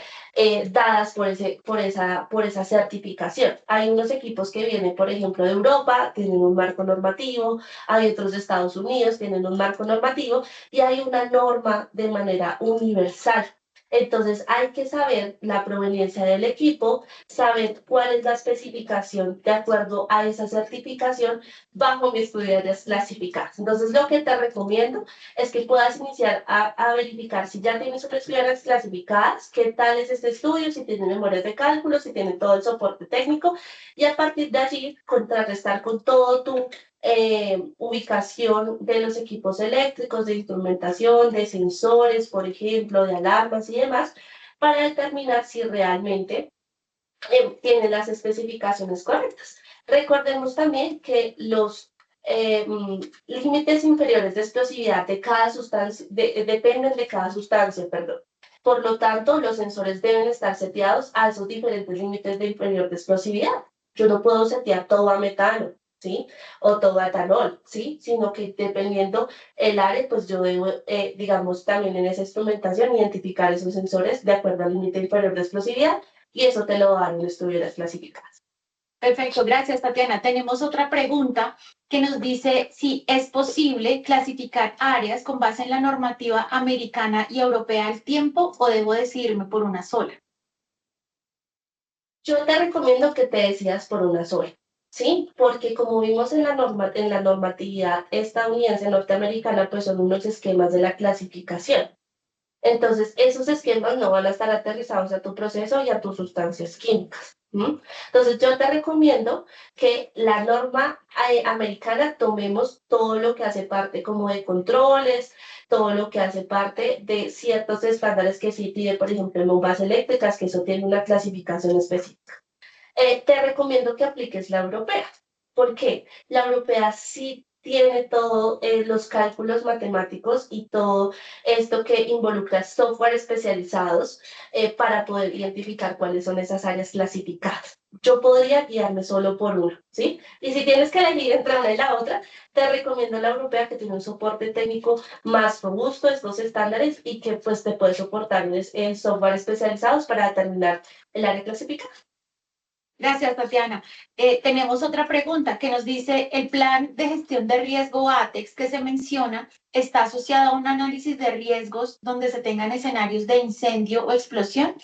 S2: dadas por esa certificación. Hay unos equipos que vienen, por ejemplo, de Europa, tienen un marco normativo, hay otros de Estados Unidos, tienen un marco normativo, y hay una norma de manera universal. Entonces hay que saber la proveniencia del equipo, saber cuál es la especificación de acuerdo a esa certificación bajo mi estudio de áreas clasificadas. Entonces lo que te recomiendo es que puedas iniciar a verificar si ya tienes unas áreas clasificadas, qué tal es este estudio, si tiene memorias de cálculo, si tiene todo el soporte técnico, y a partir de allí contrarrestar con todo tu ubicación de los equipos eléctricos, de instrumentación, de sensores, por ejemplo, de alarmas y demás, para determinar si realmente tiene las especificaciones correctas. Recordemos también que los límites inferiores de explosividad de cada sustancia, dependen de cada sustancia, perdón. Por lo tanto, los sensores deben estar seteados a esos diferentes límites de inferior de explosividad. Yo no puedo setear todo a metano, ¿sí? O todo a etanol, ¿sí? Sino que dependiendo el área, pues yo debo, digamos, también en esa instrumentación identificar esos sensores de acuerdo al límite inferior de explosividad, y eso te lo dan en estudio de las clasificadas.
S1: Perfecto, gracias, Tatiana. Tenemos otra pregunta que nos dice si es posible clasificar áreas con base en la normativa americana y europea al tiempo o debo decidirme por una sola.
S2: Yo te recomiendo que te decidas por una sola, ¿sí? Porque como vimos en la normatividad estadounidense norteamericana, pues son unos esquemas de la clasificación. Entonces, esos esquemas no van a estar aterrizados a tu proceso y a tus sustancias químicas. Entonces, yo te recomiendo que la norma americana tomemos todo lo que hace parte como de controles, todo lo que hace parte de ciertos estándares que sí pide, por ejemplo, en bombas eléctricas, que eso tiene una clasificación específica. Te recomiendo que apliques la europea. ¿Por qué? La europea sí tiene todos los cálculos matemáticos y todo esto que involucra software especializados para poder identificar cuáles son esas áreas clasificadas. Yo podría guiarme solo por una, ¿sí? Y si tienes que elegir entre una y la otra, te recomiendo la europea, que tiene un soporte técnico más robusto, estos estándares, y que pues te puede soportar en software especializados para determinar el área clasificada.
S1: Gracias, Tatiana. Tenemos otra pregunta que nos dice, ¿el plan de gestión de riesgo ATEX que se menciona está asociado a un análisis de riesgos donde se tengan escenarios de incendio o explosión?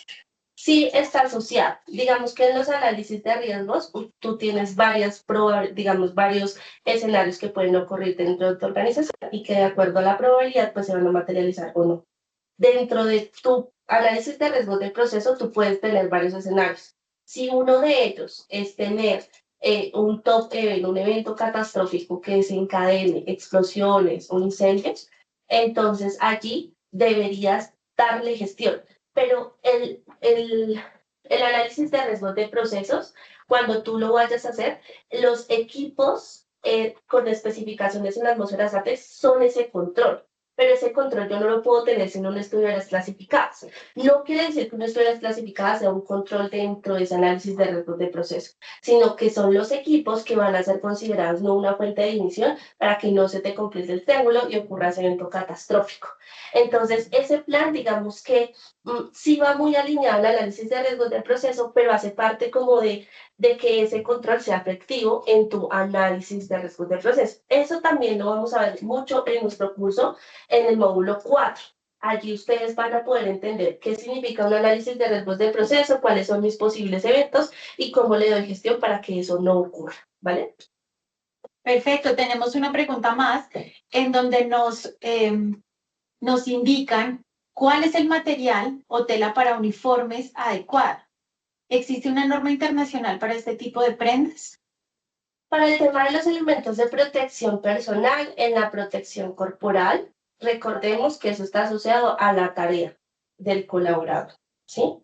S2: Sí, está asociado. Digamos que en los análisis de riesgos tú tienes digamos, varios escenarios que pueden ocurrir dentro de tu organización y que de acuerdo a la probabilidad pues se van a materializar o no. Dentro de tu análisis de riesgos del proceso tú puedes tener varios escenarios. Si uno de ellos es tener un top event, un evento catastrófico que desencadene explosiones o incendios, entonces allí deberías darle gestión. Pero el análisis de riesgos de procesos, cuando tú lo vayas a hacer, los equipos con especificaciones en la atmósfera SATEX son ese control. Pero ese control yo no lo puedo tener si no estudio de las clasificadas. No quiere decir que una estudio de las clasificadas sea un control dentro de ese análisis de riesgos de proceso, sino que son los equipos que van a ser considerados no una fuente de ignición para que no se te complete el triángulo y ocurra ese evento catastrófico. Entonces, ese plan, digamos que sí va muy alineado al análisis de riesgos del proceso, pero hace parte como de que ese control sea efectivo en tu análisis de riesgos del proceso. Eso también lo vamos a ver mucho en nuestro curso en el módulo 4. Allí ustedes van a poder entender qué significa un análisis de riesgos del proceso, cuáles son mis posibles eventos y cómo le doy gestión para que eso no ocurra, ¿vale?
S1: Perfecto, tenemos una pregunta más en donde nos indican cuál es el material o tela para uniformes adecuado. ¿Existe una norma internacional para este tipo de prendas?
S2: Para el tema de los elementos de protección personal, en la protección corporal, recordemos que eso está asociado a la tarea del colaborador, ¿sí?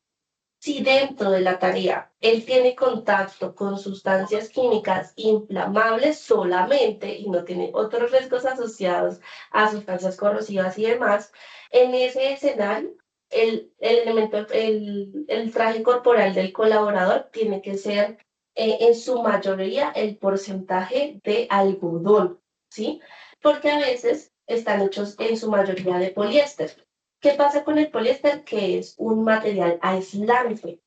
S2: Si dentro de la tarea él tiene contacto con sustancias químicas inflamables solamente y no tiene otros riesgos asociados a sustancias corrosivas y demás, en ese escenario el traje corporal del colaborador tiene que ser en su mayoría el porcentaje de algodón, ¿sí? Porque a veces están hechos en su mayoría de poliéster. ¿Qué pasa con el poliéster? Que es un material aislante.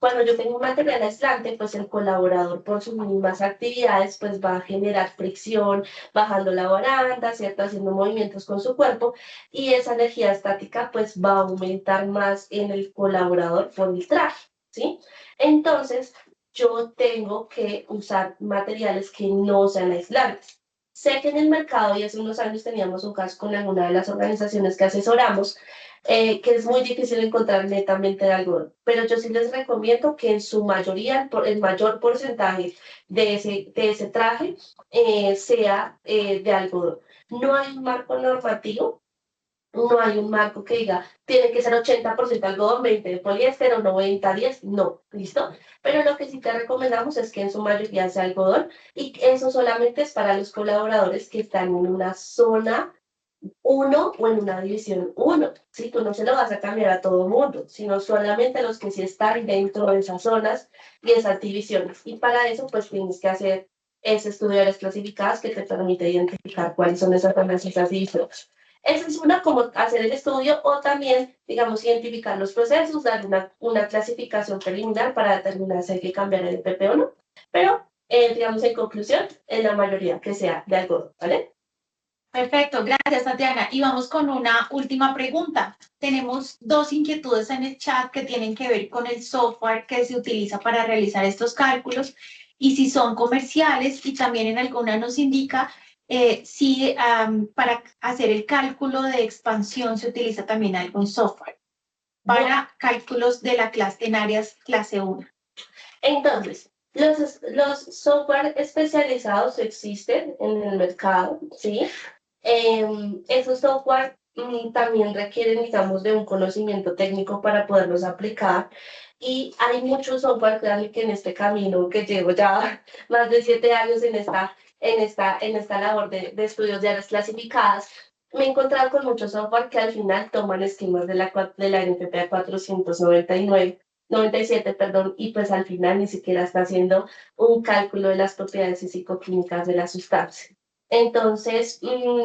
S2: Cuando yo tengo un material aislante, pues el colaborador por sus mismas actividades, pues va a generar fricción, bajando la baranda, ¿cierto? Haciendo movimientos con su cuerpo y esa energía estática pues va a aumentar más en el colaborador por el traje, ¿sí? Entonces, yo tengo que usar materiales que no sean aislantes. Sé que en el mercado y hace unos años teníamos un caso con alguna de las organizaciones que asesoramos, que es muy difícil encontrar netamente de algodón, pero yo sí les recomiendo que en su mayoría, el mayor porcentaje de ese traje sea de algodón. No hay un marco normativo, no hay un marco que diga, tiene que ser 80% algodón, 20% de poliéster o 90-10, no, ¿listo? Pero lo que sí te recomendamos es que en su mayoría sea algodón y eso solamente es para los colaboradores que están en una zona 1 o en una división 1, ¿sí? Tú no se lo vas a cambiar a todo el mundo, sino solamente a los que sí están dentro de esas zonas y esas divisiones. Y para eso, pues tienes que hacer ese estudio de las clasificadas que te permite identificar cuáles son esas zonas y esas divisiones. Esa es una, como hacer el estudio o también, digamos, identificar los procesos, dar una clasificación preliminar para determinar si hay que cambiar el PP o no. Pero, digamos, en conclusión, en la mayoría que sea de algodón, ¿vale?
S1: Perfecto, gracias Tatiana. Y vamos con una última pregunta. Tenemos dos inquietudes en el chat que tienen que ver con el software que se utiliza para realizar estos cálculos y si son comerciales y también en alguna nos indica si para hacer el cálculo de expansión se utiliza también algún software para cálculos de la clase en áreas clase 1.
S2: Entonces, los software especializados existen en el mercado, ¿sí? Esos software también requieren, digamos, de un conocimiento técnico para poderlos aplicar. Y hay muchos software, claro, que en este camino que llevo ya más de 7 años en esta labor de estudios de áreas clasificadas, me he encontrado con muchos software que al final toman esquemas de la NFPA 497, perdón, y pues al final ni siquiera está haciendo un cálculo de las propiedades físico-químicas de la sustancia. Entonces,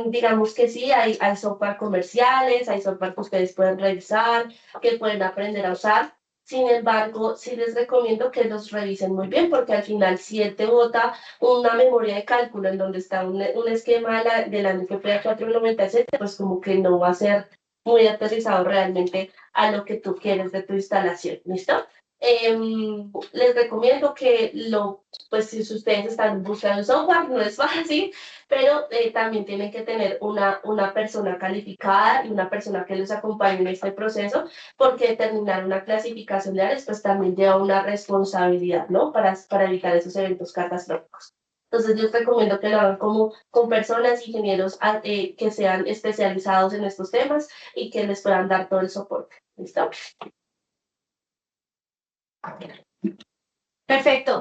S2: digamos que sí, hay software comerciales, hay software que ustedes pueden revisar, que pueden aprender a usar. Sin embargo, sí les recomiendo que los revisen muy bien, porque al final, si él te bota una memoria de cálculo en donde está un esquema de la NFPA 497, pues como que no va a ser muy aterrizado realmente a lo que tú quieres de tu instalación. ¿Listo? Les recomiendo que pues si ustedes están buscando software, no es fácil, pero también tienen que tener una persona calificada y una persona que les acompañe en este proceso, porque determinar una clasificación de áreas pues también lleva una responsabilidad, ¿no? Para evitar esos eventos catastróficos. Entonces les recomiendo que lo hagan como con personas, ingenieros que sean especializados en estos temas y que les puedan dar todo el soporte. ¿Listo?
S1: Perfecto.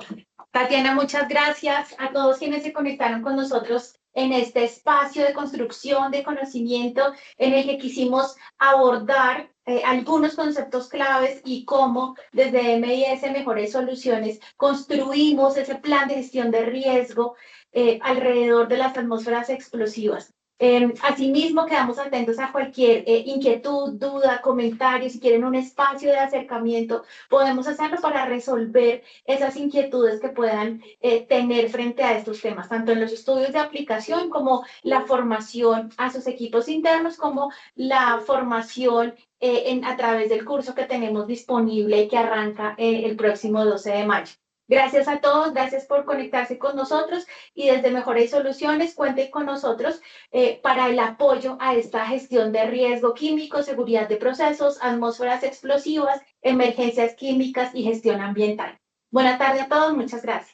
S1: Tatiana, muchas gracias a todos quienes se conectaron con nosotros en este espacio de construcción de conocimiento en el que quisimos abordar algunos conceptos claves y cómo desde MIS Mejores Soluciones construimos ese plan de gestión de riesgo alrededor de las atmósferas explosivas. Asimismo, quedamos atentos a cualquier inquietud, duda, comentario. Si quieren un espacio de acercamiento, podemos hacerlo para resolver esas inquietudes que puedan tener frente a estos temas, tanto en los estudios de aplicación como la formación a sus equipos internos, como la formación a través del curso que tenemos disponible que arranca el próximo 12 de mayo. Gracias a todos, gracias por conectarse con nosotros y desde Mejores Soluciones cuenten con nosotros para el apoyo a esta gestión de riesgo químico, seguridad de procesos, atmósferas explosivas, emergencias químicas y gestión ambiental. Buenas tardes a todos, muchas gracias.